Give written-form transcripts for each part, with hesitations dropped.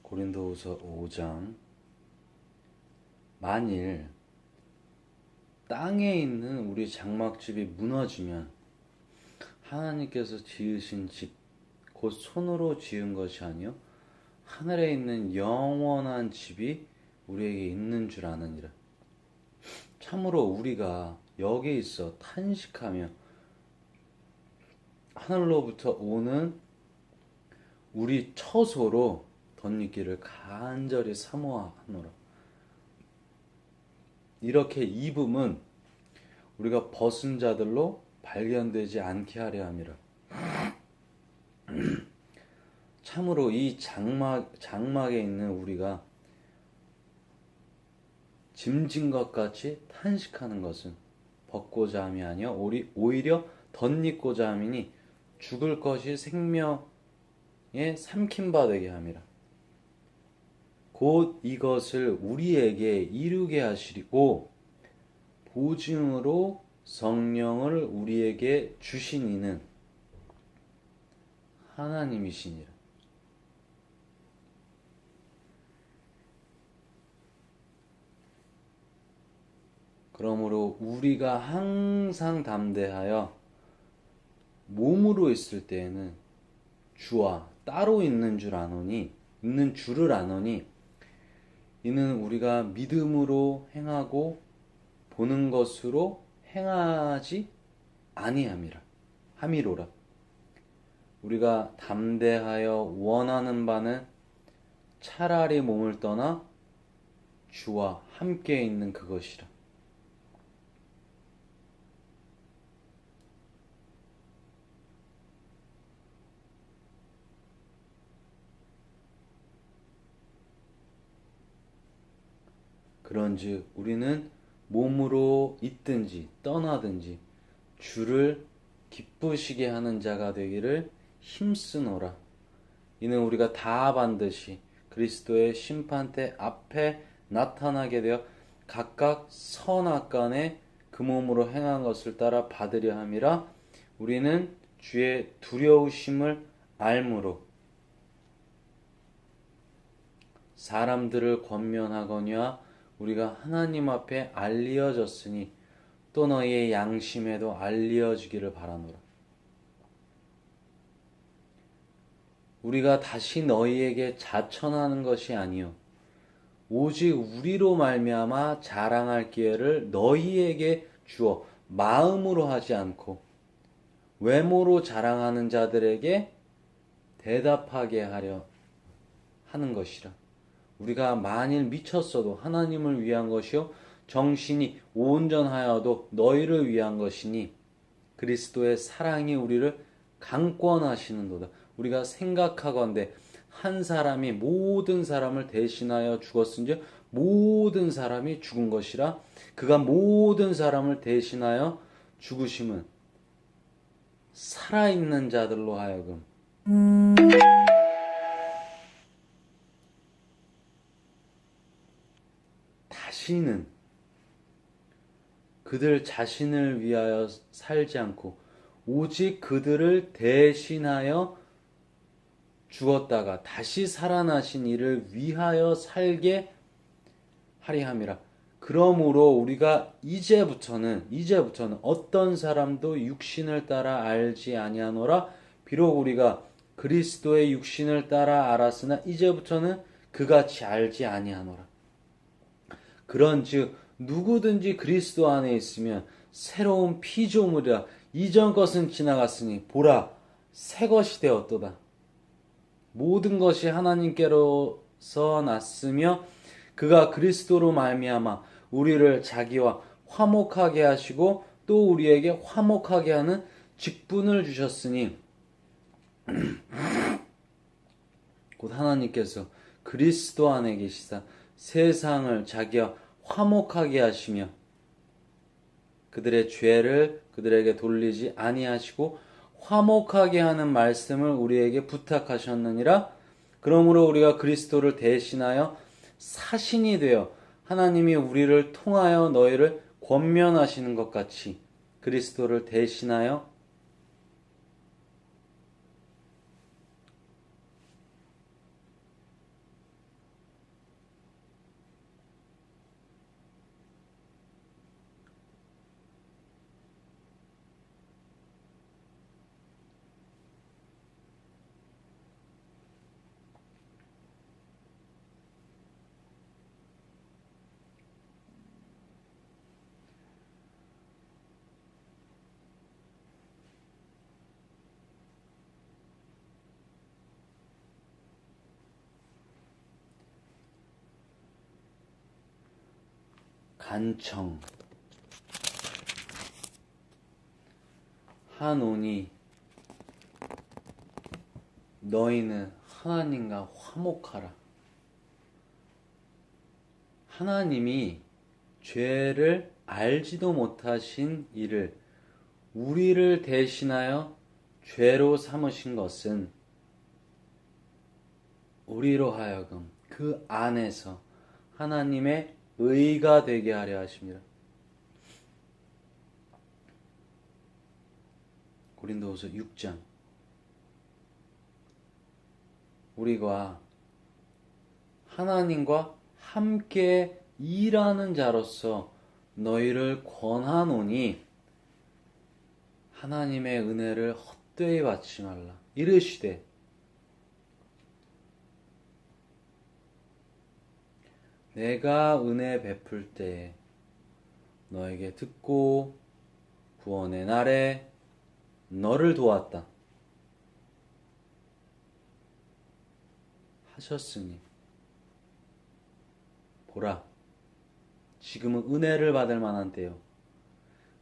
고린도후서 5장. 만일 땅에 있는 우리 장막집이 무너지면 하나님께서 지으신 집, 곧 손으로 지은 것이 아니요 하늘에 있는 영원한 집이 우리에게 있는 줄 아느니라. 참으로 우리가 여기 있어 탄식하며 하늘로부터 오는 우리 처소로 덧입기를 간절히 사모하노라. 이렇게 입음은 우리가 벗은 자들로 발견되지 않게 하려 함이라. 참으로 이 장막에 있는 우리가 짐진 것 같이 탄식하는 것은 벗고자 함이 아니요 오히려 덧입고자 함이니 죽을 것이 생명에 삼킨 바 되게 함이라. 곧 이것을 우리에게 이루게 하시리고 보증으로 성령을 우리에게 주신 이는 하나님이시니라. 그러므로 우리가 항상 담대하여 몸으로 있을 때에는 주와 따로 있는 줄을 아노니 이는 우리가 믿음으로 행하고 보는 것으로 행하지 함이로라. 우리가 담대하여 원하는 바는 차라리 몸을 떠나 주와 함께 있는 그것이라. 그런즉 우리는 몸으로 있든지 떠나든지 주를 기쁘시게 하는 자가 되기를 힘쓰노라. 이는 우리가 다 반드시 그리스도의 심판대 앞에 나타나게 되어 각각 선악간에 그 몸으로 행한 것을 따라 받으려 함이라. 우리는 주의 두려우심을 알므로 사람들을 권면하거니와 우리가 하나님 앞에 알리어졌으니 또 너희의 양심에도 알리어지기를 바라노라. 우리가 다시 너희에게 자천하는 것이 아니요 오직 우리로 말미암아 자랑할 기회를 너희에게 주어 마음으로 하지 않고 외모로 자랑하는 자들에게 대답하게 하려 하는 것이라. 우리가 만일 미쳤어도 하나님을 위한 것이요 정신이 온전하여도 너희를 위한 것이니 그리스도의 사랑이 우리를 강권하시는도다. 우리가 생각하건대 한 사람이 모든 사람을 대신하여 죽었은즉 모든 사람이 죽은 것이라. 그가 모든 사람을 대신하여 죽으심은 살아있는 자들로 하여금 다시는 그들 자신을 위하여 살지 않고 오직 그들을 대신하여 죽었다가 다시 살아나신 이를 위하여 살게 하리 함이라. 그러므로 우리가 이제부터는 어떤 사람도 육신을 따라 알지 아니하노라. 비록 우리가 그리스도의 육신을 따라 알았으나 이제부터는 그같이 알지 아니하노라. 그런즉 누구든지 그리스도 안에 있으면 새로운 피조물이라. 이전 것은 지나갔으니 보라 새 것이 되었도다. 모든 것이 하나님께로서 났으며 그가 그리스도로 말미암아 우리를 자기와 화목하게 하시고 또 우리에게 화목하게 하는 직분을 주셨으니 곧 하나님께서 그리스도 안에 계시사 세상을 자기와 화목하게 하시며 그들의 죄를 그들에게 돌리지 아니하시고 화목하게 하는 말씀을 우리에게 부탁하셨느니라. 그러므로 우리가 그리스도를 대신하여 사신이 되어 하나님이 우리를 통하여 너희를 권면하시는 것 같이 그리스도를 대신하여 간청 하노니 너희는 하나님과 화목하라. 하나님이 죄를 알지도 못하신 이를 우리를 대신하여 죄로 삼으신 것은 우리로 하여금 그 안에서 하나님의 의가 되게 하려 하십니다. 고린도후서 6장. 우리가 하나님과 함께 일하는 자로서 너희를 권하노니 하나님의 은혜를 헛되이 받지 말라. 이르시되 내가 은혜 베풀 때에 너에게 듣고 구원의 날에 너를 도왔다 하셨으니 보라, 지금은 은혜를 받을 만한 때요.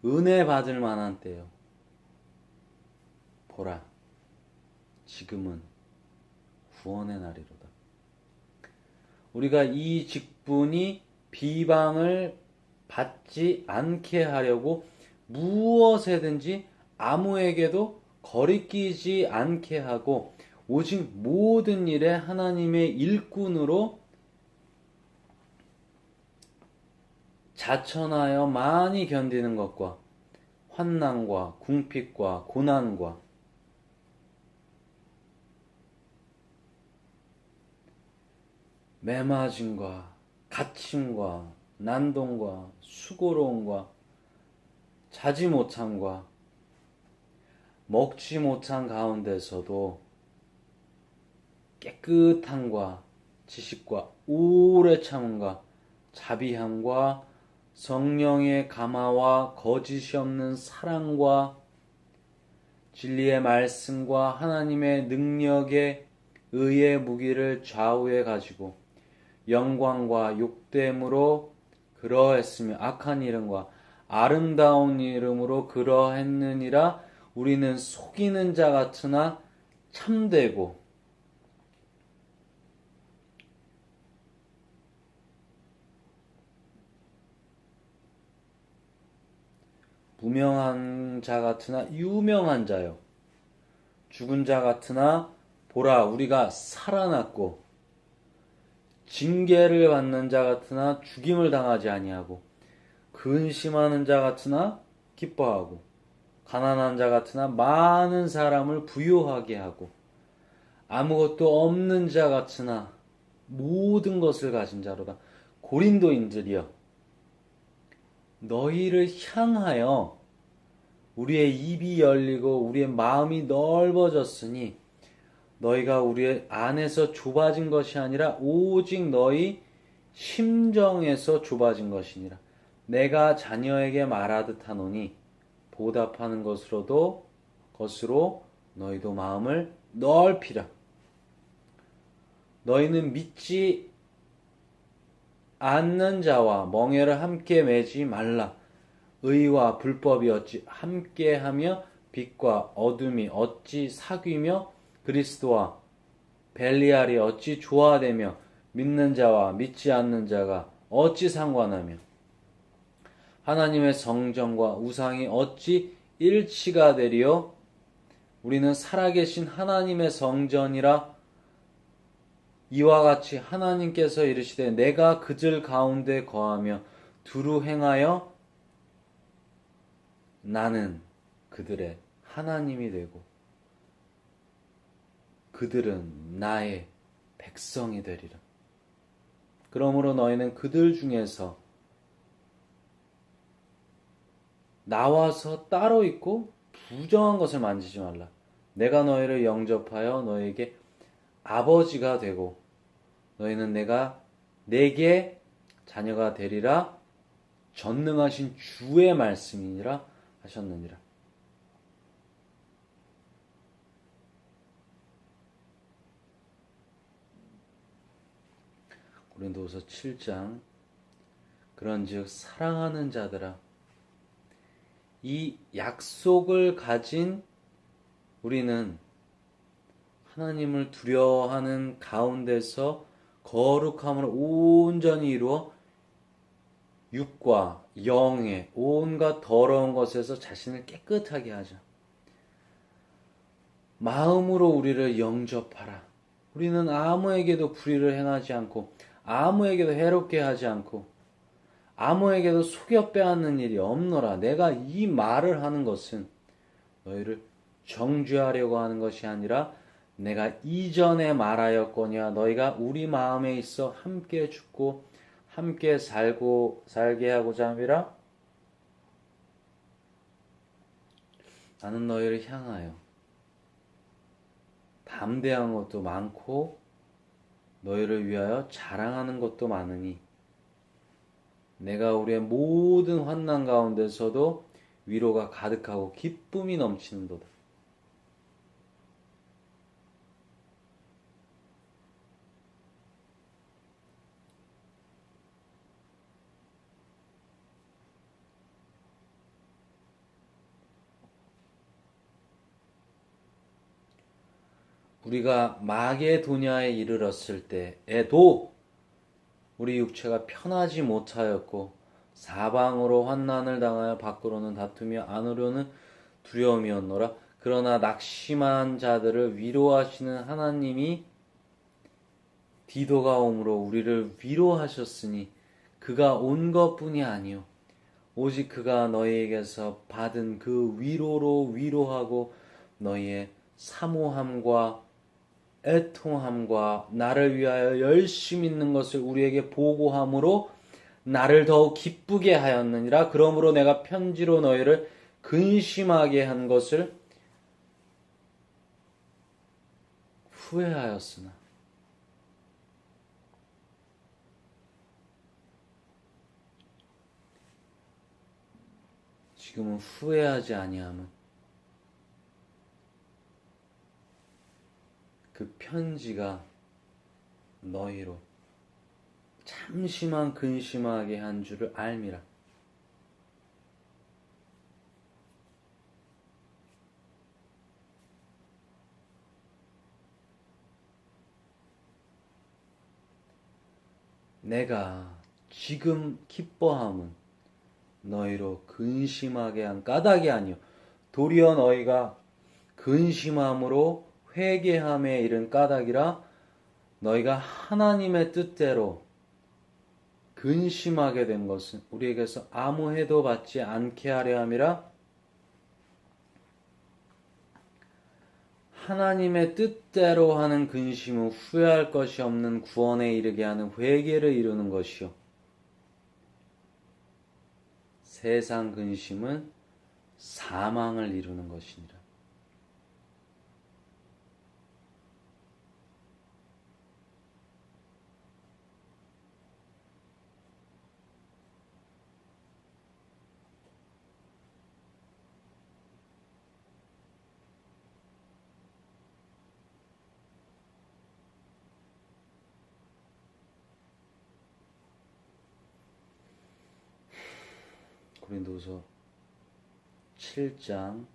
은혜 받을 만한 때요. 보라, 지금은 구원의 날이로다. 우리가 이 직분이 비방을 받지 않게 하려고 무엇에든지 아무에게도 거리끼지 않게 하고 오직 모든 일에 하나님의 일꾼으로 자천하여 많이 견디는 것과 환난과 궁핍과 고난과 매맞음과 갇힘과 난동과 수고로움과 자지 못함과 먹지 못한 가운데서도 깨끗함과 지식과 오래 참음과 자비함과 성령의 감화와 거짓이 없는 사랑과 진리의 말씀과 하나님의 능력의 의의 무기를 좌우에 가지고 영광과 욕됨으로 그러했으며 악한 이름과 아름다운 이름으로 그러했느니라. 우리는 속이는 자 같으나 참되고 무명한 자 같으나 유명한 자요. 죽은 자 같으나 보라 우리가 살아났고 징계를 받는 자 같으나 죽임을 당하지 아니하고 근심하는 자 같으나 기뻐하고 가난한 자 같으나 많은 사람을 부유하게 하고 아무것도 없는 자 같으나 모든 것을 가진 자로다. 고린도인들이여, 너희를 향하여 우리의 입이 열리고 우리의 마음이 넓어졌으니 너희가 우리의 안에서 좁아진 것이 아니라 오직 너희 심정에서 좁아진 것이니라. 내가 자녀에게 말하듯 하노니 보답하는 것으로 너희도 마음을 넓히라. 너희는 믿지 않는 자와 멍에를 함께 매지 말라. 의와 불법이 어찌 함께하며 빛과 어둠이 어찌 사귀며 그리스도와 벨리알이 어찌 조화되며 믿는 자와 믿지 않는 자가 어찌 상관하며 하나님의 성전과 우상이 어찌 일치가 되리요. 우리는 살아계신 하나님의 성전이라. 이와 같이 하나님께서 이르시되 내가 그들 가운데 거하며 두루 행하여 나는 그들의 하나님이 되고 그들은 나의 백성이 되리라. 그러므로 너희는 그들 중에서 나와서 따로 있고 부정한 것을 만지지 말라. 내가 너희를 영접하여 너희에게 아버지가 되고 너희는 내게 자녀가 되리라. 전능하신 주의 말씀이니라 하셨느니라. 고린도후서 7장 그런즉 사랑하는 자들아, 이 약속을 가진 우리는 하나님을 두려워하는 가운데서 거룩함을 온전히 이루어 육과 영의 온갖 더러운 것에서 자신을 깨끗하게 하자. 마음으로 우리를 영접하라. 우리는 아무에게도 불의를 행하지 않고 아무에게도 해롭게 하지 않고 아무에게도 속여 빼앗는 일이 없노라. 내가 이 말을 하는 것은 너희를 정죄하려고 하는 것이 아니라 내가 이전에 말하였거니와 너희가 우리 마음에 있어 함께 죽고 함께 살게 하고자 함이라. 나는 너희를 향하여 담대한 것도 많고 너희를 위하여 자랑하는 것도 많으니 내가 우리의 모든 환난 가운데서도 위로가 가득하고 기쁨이 넘치는도다. 우리가 마게도냐에 이르렀을 때에도 우리 육체가 편하지 못하였고 사방으로 환난을 당하여 밖으로는 다투며 안으로는 두려움이었노라. 그러나 낙심한 자들을 위로하시는 하나님이 디도가 오므로 우리를 위로하셨으니 그가 온 것뿐이 아니요 오직 그가 너희에게서 받은 그 위로로 위로하고 너희의 사모함과 애통함과 나를 위하여 열심히 있는 것을 우리에게 보고함으로 나를 더욱 기쁘게 하였느니라. 그러므로 내가 편지로 너희를 근심하게 한 것을 후회하였으나 지금은 후회하지 아니함은 그 편지가 너희로 잠시만 근심하게 한 줄을 알미라. 내가 지금 기뻐함은 너희로 근심하게 한 까닭이 아니요 도리어 너희가 근심함으로 회개함에 이른 까닭이라. 너희가 하나님의 뜻대로 근심하게 된 것은 우리에게서 아무 해도 받지 않게 하려 함이라. 하나님의 뜻대로 하는 근심은 후회할 것이 없는 구원에 이르게 하는 회개를 이루는 것이요 세상 근심은 사망을 이루는 것이니라. 고린도서 7장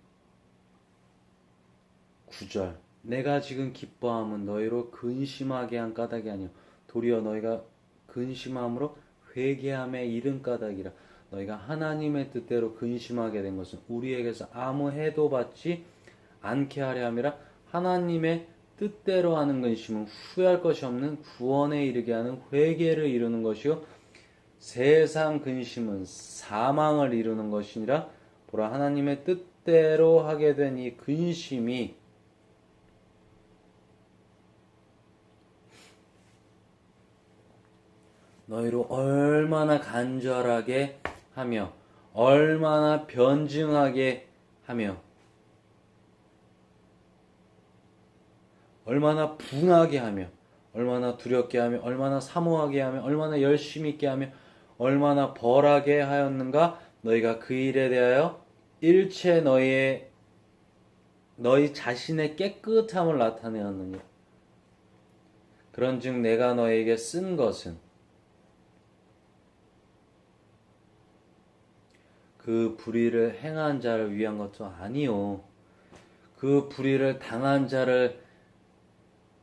9절 내가 지금 기뻐함은 너희로 근심하게 한 까닭이 아니요 도리어 너희가 근심함으로 회개함에 이른 까닭이라. 너희가 하나님의 뜻대로 근심하게 된 것은 우리에게서 아무 해도 받지 않게 하려 함이라. 하나님의 뜻대로 하는 근심은 후회할 것이 없는 구원에 이르게 하는 회개를 이루는 것이요 세상 근심은 사망을 이루는 것이니라. 보라 하나님의 뜻대로 하게 된 이 근심이 너희로 얼마나 간절하게 하며 얼마나 변증하게 하며 얼마나 분하게 하며 얼마나 두렵게 하며 얼마나 사모하게 하며 얼마나 열심히 있게 하며 얼마나 벌하게 하였는가. 너희가 그 일에 대하여 일체 너희 자신의 깨끗함을 나타내었느니라. 그런즉 내가 너희에게 쓴 것은 그 불의를 행한 자를 위한 것도 아니요. 그 불의를 당한 자를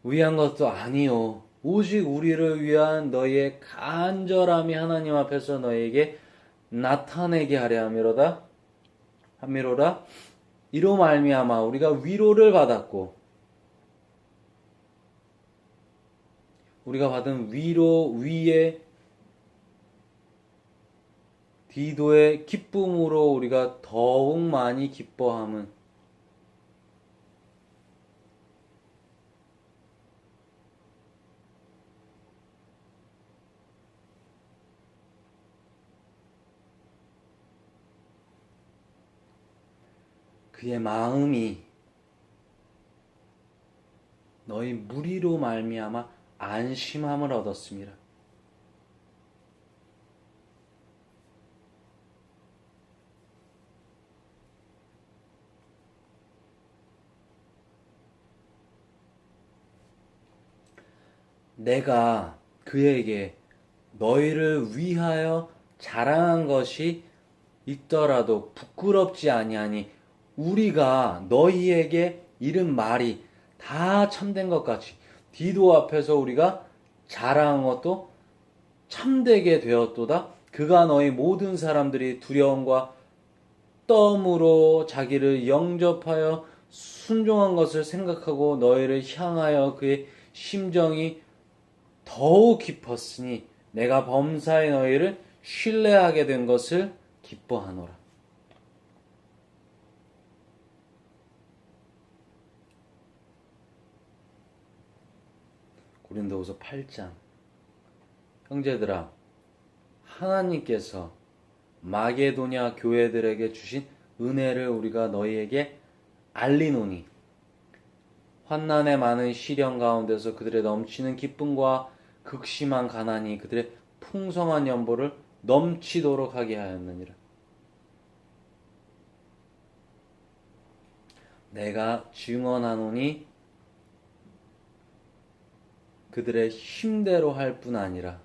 위한 것도 아니요. 오직 우리를 위한 너희의 간절함이 하나님 앞에서 너희에게 나타내게 하려 함이로다. 이로 말미암아 우리가 위로를 받았고 우리가 받은 위로 위에 디도의 기쁨으로 우리가 더욱 많이 기뻐함은 그의 마음이 너희 무리로 말미암아 안심함을 얻었습니다. 내가 그에게 너희를 위하여 자랑한 것이 있더라도 부끄럽지 아니하니 우리가 너희에게 이른 말이 다 참된 것 같이 디도 앞에서 우리가 자랑한 것도 참되게 되었도다. 그가 너희 모든 사람들이 두려움과 덤으로 자기를 영접하여 순종한 것을 생각하고 너희를 향하여 그의 심정이 더욱 깊었으니 내가 범사에 너희를 신뢰하게 된 것을 기뻐하노라. 고린도후서 8장. 형제들아, 하나님께서 마게도냐 교회들에게 주신 은혜를 우리가 너희에게 알리노니 환난의 많은 시련 가운데서 그들의 넘치는 기쁨과 극심한 가난이 그들의 풍성한 연보를 넘치도록 하게 하였느니라. 내가 증언하노니 그들의 힘대로 할 뿐 아니라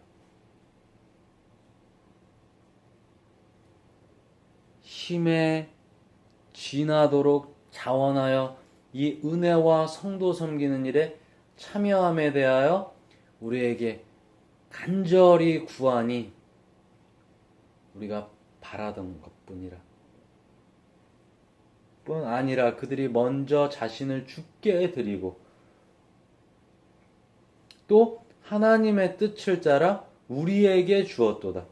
힘에 지나도록 자원하여 이 은혜와 성도 섬기는 일에 참여함에 대하여 우리에게 간절히 구하니 우리가 바라던 것뿐이라. 뿐 아니라 그들이 먼저 자신을 주께 드리고 또 하나님의 뜻을 따라 우리에게 주었도다.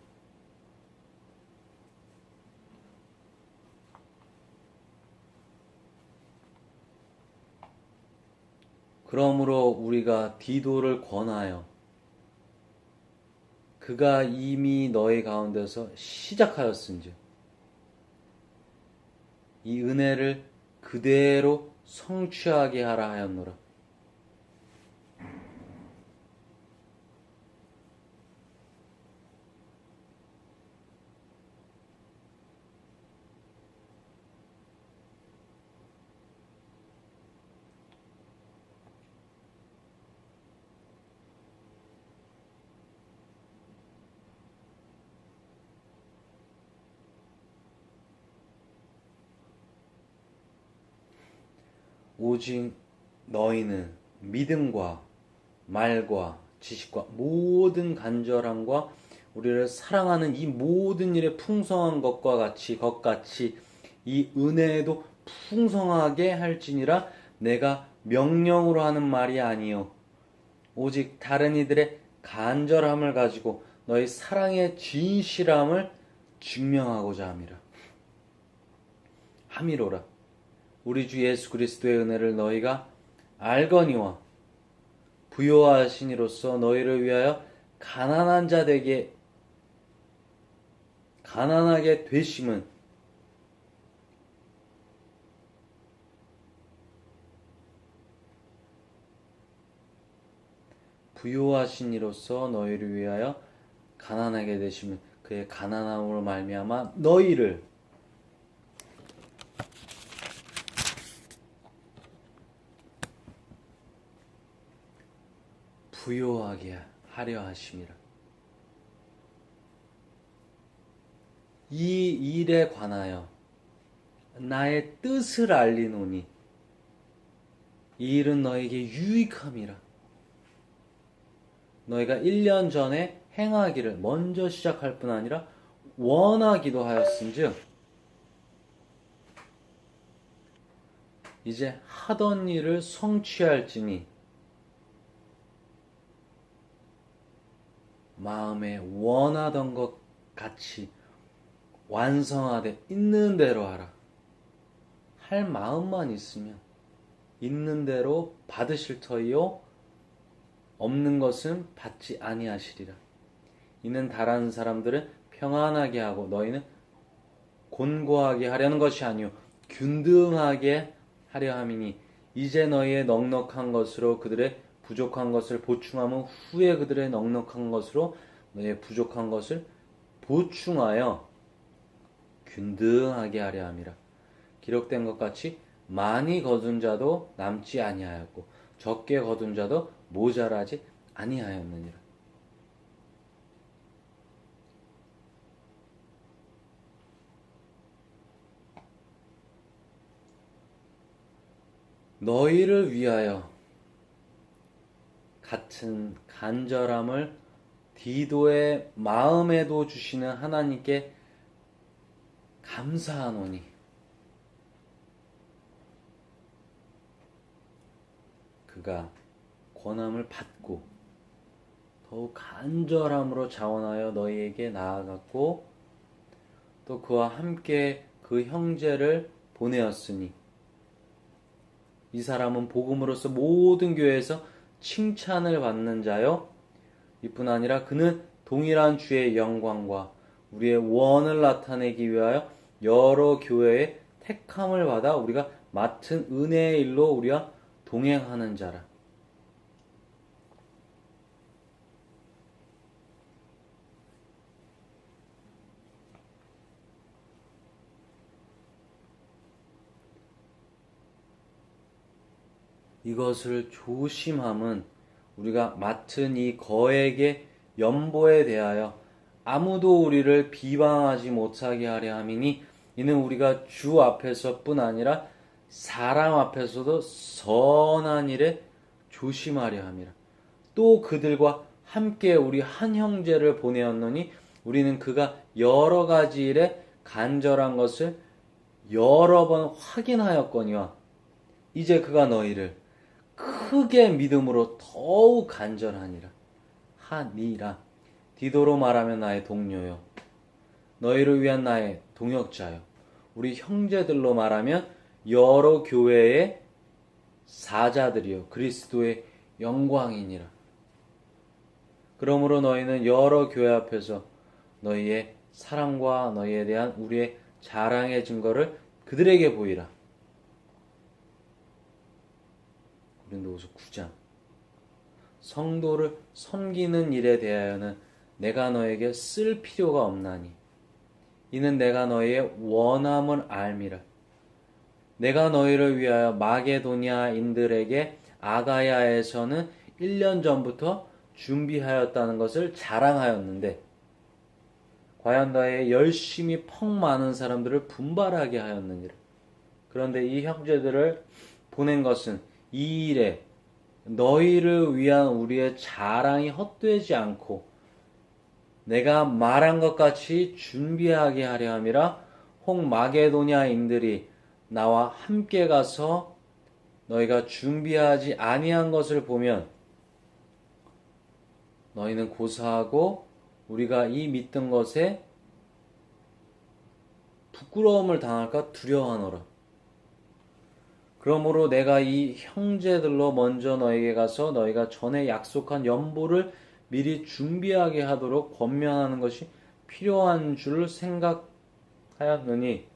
그러므로 우리가 디도를 권하여 그가 이미 너희 가운데서 시작하였은즉 이 은혜를 그대로 성취하게 하라 하였노라. 오직 너희는 믿음과 말과 지식과 모든 간절함과 우리를 사랑하는 이 모든 일에 풍성한 것같이 이 은혜에도 풍성하게 할지니라. 내가 명령으로 하는 말이 아니요 오직 다른 이들의 간절함을 가지고 너희 사랑의 진실함을 증명하고자 함이로라. 우리 주 예수 그리스도의 은혜를 너희가 알거니와 부요하시니로서 너희를 위하여 가난하게 되심은 부요하시니로서 너희를 위하여 가난하게 되심은 그의 가난함으로 말미암아 너희를 부요하게 하려 하심이라. 이 일에 관하여 나의 뜻을 알리노니 이 일은 너에게 유익함이라. 너희가 1년 전에 행하기를 먼저 시작할 뿐 아니라 원하기도 하였은즉 이제 하던 일을 성취할지니 마음에 원하던 것 같이 완성하되 있는 대로 하라. 할 마음만 있으면 있는 대로 받으실 터이요 없는 것은 받지 아니하시리라. 이는 다른 사람들은 평안하게 하고 너희는 곤고하게 하려는 것이 아니요 균등하게 하려 함이니 이제 너희의 넉넉한 것으로 그들의 부족한 것을 보충하면 후에 그들의 넉넉한 것으로 너희의 부족한 것을 보충하여 균등하게 하려 함이라. 기록된 것 같이 많이 거둔 자도 남지 아니하였고 적게 거둔 자도 모자라지 아니하였느니라. 너희를 위하여 같은 간절함을 디도의 마음에도 주시는 하나님께 감사하노니 그가 권함을 받고 더욱 간절함으로 자원하여 너희에게 나아갔고 또 그와 함께 그 형제를 보내었으니 이 사람은 복음으로서 모든 교회에서 칭찬을 받는 자요 이뿐 아니라 그는 동일한 주의 영광과 우리의 원을 나타내기 위하여 여러 교회의 택함을 받아 우리가 맡은 은혜의 일로 우리와 동행하는 자라. 이것을 조심함은 우리가 맡은 이 거액의 연보에 대하여 아무도 우리를 비방하지 못하게 하려 함이니 이는 우리가 주 앞에서뿐 아니라 사람 앞에서도 선한 일에 조심하려 함이라. 또 그들과 함께 우리 한 형제를 보내었노니 우리는 그가 여러 가지 일에 간절한 것을 여러 번 확인하였거니와 이제 그가 너희를 크게 믿음으로 더욱 간절하니라. 하니라. 디도로 말하면 나의 동료요 너희를 위한 나의 동역자요 우리 형제들로 말하면 여러 교회의 사자들이요 그리스도의 영광이니라. 그러므로 너희는 여러 교회 앞에서 너희의 사랑과 너희에 대한 우리의 자랑의 증거를 그들에게 보이라. 고린도후서 9장. 성도를 섬기는 일에 대하여는 내가 너에게 쓸 필요가 없나니 이는 내가 너희의 원함을 알미라. 내가 너희를 위하여 마게도니아인들에게 아가야에서는 1년 전부터 준비하였다는 것을 자랑하였는데 과연 너의 열심히 퍽 많은 사람들을 분발하게 하였느니라. 그런데 이 형제들을 보낸 것은 이 일에 너희를 위한 우리의 자랑이 헛되지 않고 내가 말한 것 같이 준비하게 하려 함이라. 혹 마게도냐인들이 나와 함께 가서 너희가 준비하지 아니한 것을 보면 너희는 고사하고 우리가 이 믿던 것에 부끄러움을 당할까 두려워하노라. 그러므로 내가 이 형제들로 먼저 너에게 가서 너희가 전에 약속한 연보를 미리 준비하게 하도록 권면하는 것이 필요한 줄 생각하였느니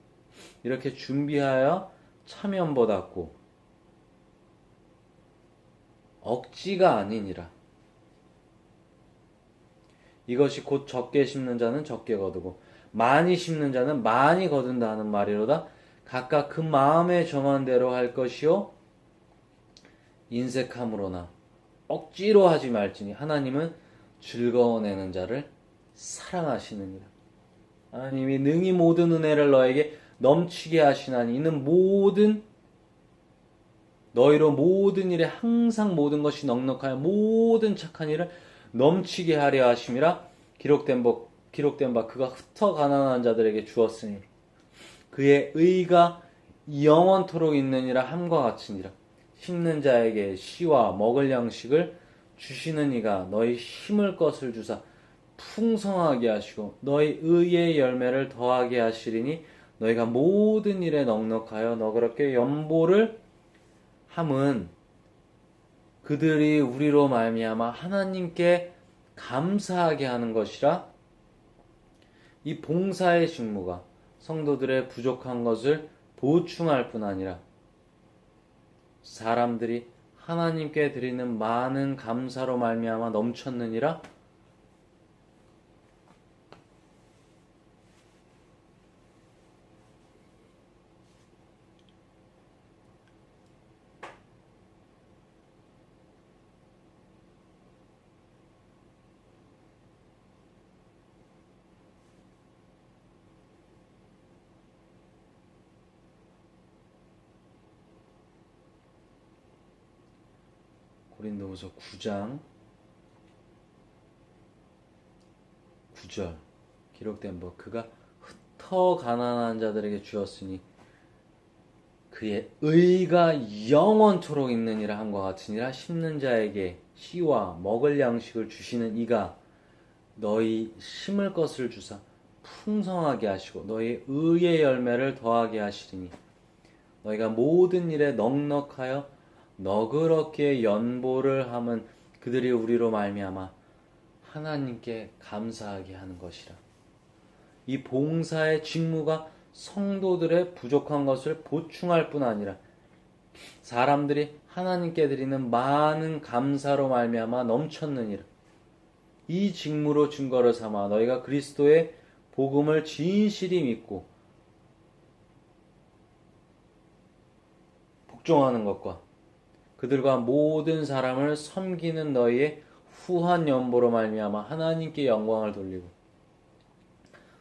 이렇게 준비하여 차면받았고 억지가 아니니라. 이것이 곧 적게 심는 자는 적게 거두고 많이 심는 자는 많이 거둔다 하는 말이로다. 각각 그 마음에 정한 대로 할 것이요 인색함으로나 억지로 하지 말지니 하나님은 즐거워내는 자를 사랑하시느니라. 하나님이 능히 모든 은혜를 너에게 넘치게 하시나니 이는 모든 너희로 모든 일에 항상 모든 것이 넉넉하여 모든 착한 일을 넘치게 하려 하심이라 기록된 바 그가 흩어 가난한 자들에게 주었으니 그의 의가 영원토록 있느니라 함과 같으니라. 심는 자에게 씨와 먹을 양식을 주시는 이가 너희 심을 것을 주사 풍성하게 하시고 너희 의의 열매를 더하게 하시리니 너희가 모든 일에 넉넉하여 너그럽게 연보를 함은 그들이 우리로 말미암아 하나님께 감사하게 하는 것이라. 이 봉사의 직무가 성도들의 부족한 것을 보충할 뿐 아니라 사람들이 하나님께 드리는 많은 감사로 말미암아 넘쳤느니라. 고린도후서 9장 9절 기록된 법 그가 흩어 가난한 자들에게 주었으니 그의 의가 영원토록 있느니라 함과 같으니라. 심는 자에게 씨와 먹을 양식을 주시는 이가 너희 심을 것을 주사 풍성하게 하시고 너희 의의 열매를 더하게 하시리니 너희가 모든 일에 넉넉하여 너그럽게 연보를 함은 그들이 우리로 말미암아 하나님께 감사하게 하는 것이라. 이 봉사의 직무가 성도들의 부족한 것을 보충할 뿐 아니라 사람들이 하나님께 드리는 많은 감사로 말미암아 넘쳤느니라. 이 직무로 증거를 삼아 너희가 그리스도의 복음을 진실히 믿고 복종하는 것과 그들과 모든 사람을 섬기는 너희의 후한 연보로 말미암아 하나님께 영광을 돌리고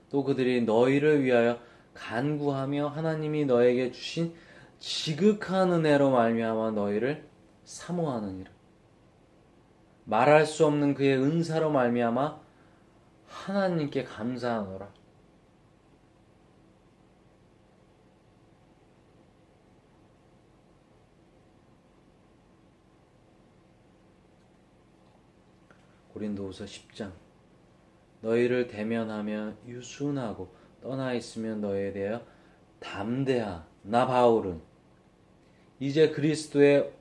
또 그들이 너희를 위하여 간구하며 하나님이 너에게 주신 지극한 은혜로 말미암아 너희를 사모하느니라. 말할 수 없는 그의 은사로 말미암아 하나님께 감사하노라. 고린도후서 10장 너희를 대면하며 유순하고 떠나 있으면 너희에 대하여 담대하. 나 바울은 이제 그리스도의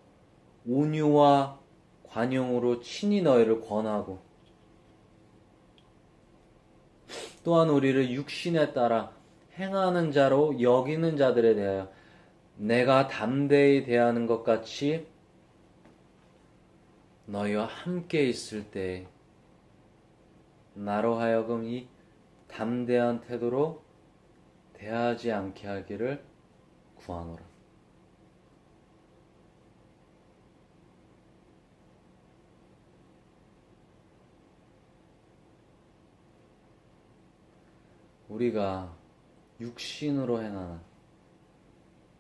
온유와 관용으로 친히 너희를 권하고 또한 우리를 육신에 따라 행하는 자로 여기는 자들에 대하여 내가 담대히 대하는 것 같이 너희와 함께 있을 때 나로 하여금 이 담대한 태도로 대하지 않게 하기를 구하노라. 우리가 육신으로 행하나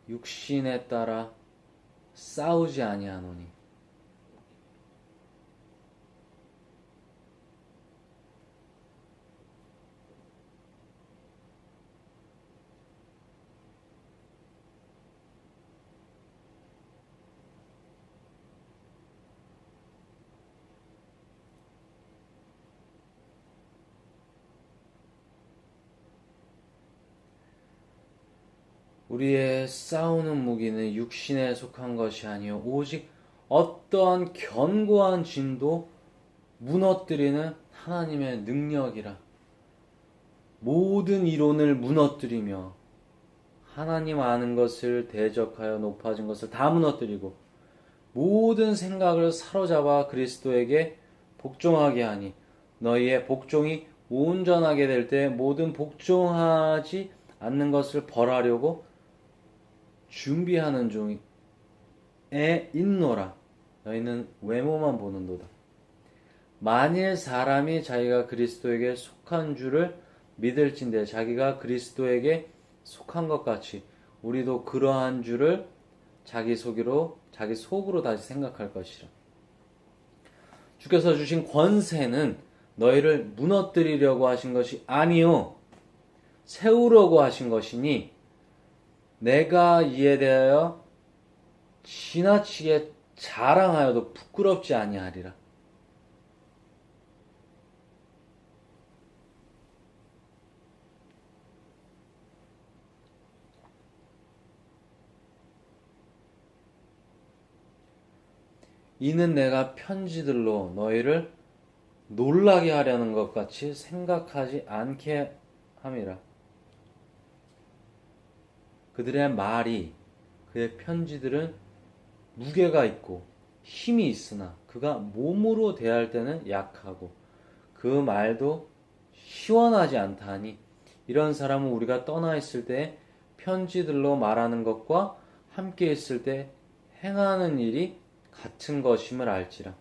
육신에 따라 싸우지 아니하노니 우리의 싸우는 무기는 육신에 속한 것이 아니요 오직 어떠한 견고한 진도 무너뜨리는 하나님의 능력이라. 모든 이론을 무너뜨리며 하나님 아는 것을 대적하여 높아진 것을 다 무너뜨리고 모든 생각을 사로잡아 그리스도에게 복종하게 하니 너희의 복종이 온전하게 될 때 모든 복종하지 않는 것을 벌하려고 준비하는 중에 있노라. 너희는 외모만 보는도다. 만일 사람이 자기가 그리스도에게 속한 줄을 믿을진대 자기가 그리스도에게 속한 것 같이 우리도 그러한 줄을 자기 속으로 다시 생각할 것이라. 주께서 주신 권세는 너희를 무너뜨리려고 하신 것이 아니요 세우려고 하신 것이니 내가 이에 대하여 지나치게 자랑하여도 부끄럽지 아니하리라. 이는 내가 편지들로 너희를 놀라게 하려는 것 같이 생각하지 않게 함이라. 그들의 말이 그의 편지들은 무게가 있고 힘이 있으나 그가 몸으로 대할 때는 약하고 그 말도 시원하지 않다 하니 이런 사람은 우리가 떠나 있을 때 편지들로 말하는 것과 함께 있을 때 행하는 일이 같은 것임을 알지라.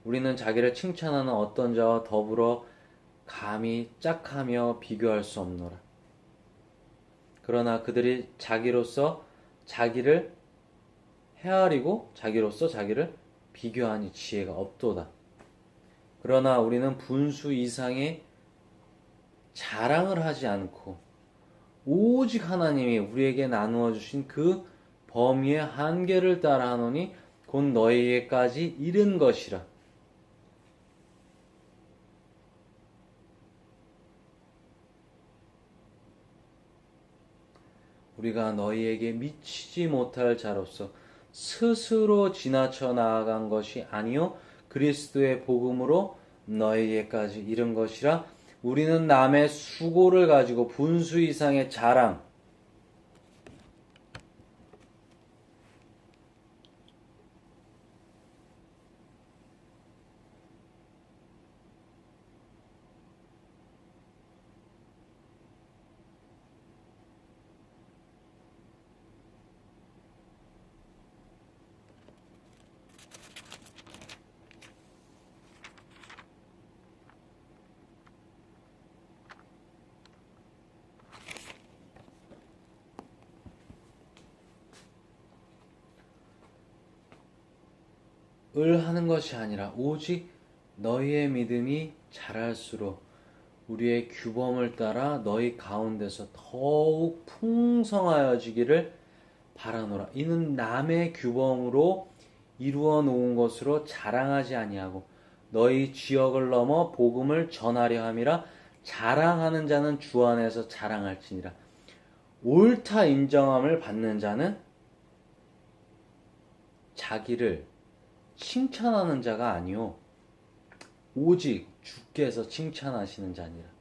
우리는 자기를 칭찬하는 어떤 자와 더불어 감히 짝하며 비교할 수 없노라. 그러나 그들이 자기로서 자기를 헤아리고 자기로서 자기를 비교하니 지혜가 없도다. 그러나 우리는 분수 이상의 자랑을 하지 않고 오직 하나님이 우리에게 나누어 주신 그 범위의 한계를 따라 하노니 곧 너희에게까지 이른 것이라. 우리가 너희에게 미치지 못할 자로서 스스로 지나쳐 나아간 것이 아니요 그리스도의 복음으로 너희에게까지 이른 것이라. 우리는 남의 수고를 가지고 분수 이상의 자랑, 을 하는 것이 아니라 오직 너희의 믿음이 자랄수록 우리의 규범을 따라 너희 가운데서 더욱 풍성하여지기를 바라노라. 이는 남의 규범으로 이루어 놓은 것으로 자랑하지 아니하고 너희 지역을 넘어 복음을 전하려 함이라. 자랑하는 자는 주 안에서 자랑할지니라. 옳다 인정함을 받는 자는 자기를 칭찬하는 자가 아니요 오직 주께서 칭찬하시는 자니라.